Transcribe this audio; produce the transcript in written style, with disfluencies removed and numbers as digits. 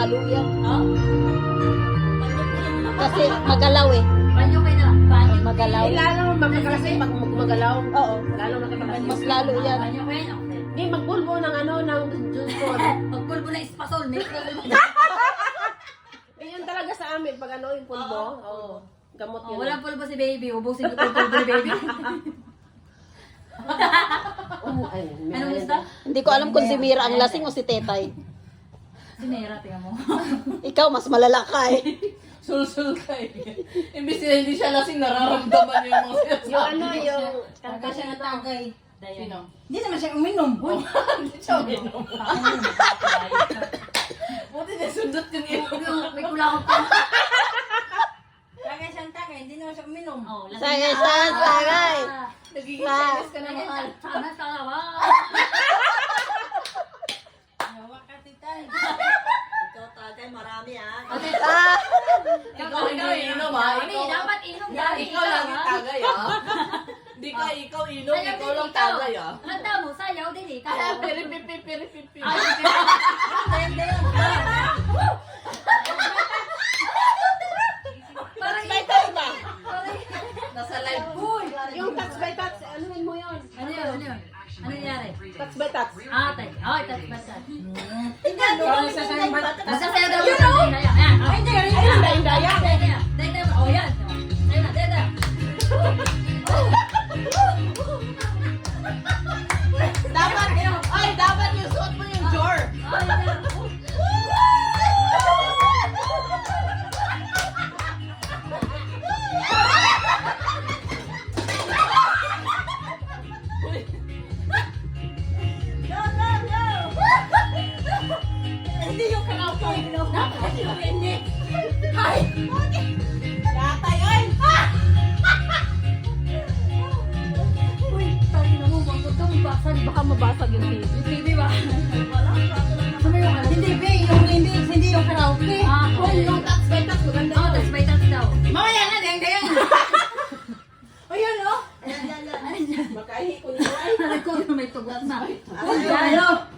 lalo yan. Oh? Kasi magalaw eh. Banyo kayo na. Banyo. Magalaw. Lalo magkakalasing pag magalaw. Oo. Lalo magkakalasing. Mas lalo yan. Banyo kayo. Okay. Hindi, magpulbo ng ng juice ko. Magpulbo na espasol. May Yun talaga sa amin, pag yung pulbo. Oo. Gamot yun. walang pulbo si baby. Ubusin ko yung pulbo ni baby. Anong gusto? Hindi ko alam kung si Mira ang lasing o si Tetay. Si Mera, tingnan mo. Ikaw, mas malala ka eh. Sul-sul ka eh. Imbis na hindi siya lasing, nararamdaman yung mga sinasabi. yung... Kaya siya natagay. Sino? Hindi naman siya uminom. Hindi siya uminom. Buti na sundot yung ilong. May kulakot pa. Kaya siya natagay, hindi naman siya uminom. Oh, lasing Sagay, na. sagay. Nagiging serious ka na Sagay, mahal. sana sa lawa. Yawa ka, titay. Ikaw tagay, marami ah. Ah, Ikaw inom ha. Mami, dapat inom dahil Ikaw lang yung tagay ah. Hindi ka ikaw inom, Sayaw ikaw din lang ikaw. tagay ah. Handa mo, sayaw din ikaw. Piri-pipi-piri-pipi. Parang Nasa live ko. Yung touch by touch, ano mo yun? Ano yun? Ano yun? Ano nangyari? Touch by touch. Ah, tay. Ay, tas basta. Ano sa sayo ba? Basta sayaw daw yung sabi na yan. Ayan. Ay, hindi, hindi. Ay, daya. Day. Oh, yan. Sayo na, day. Dapat yung suot mo yung jar. Ay, yan. Hindi yung karaoke. Hindi. Uy, tayo na mo. Huwag kang basag. Baka mabasag yung TV. Yung TV ba? Ano yung ano? Hindi, be, hindi yung karaoke. Ah, okay. Yung touch by touch, maganda Oh, tas may touch daw. Mamaya na, dayang. Ayun, oh. Makahi ko nila. Alam ko may tugot na. Ano?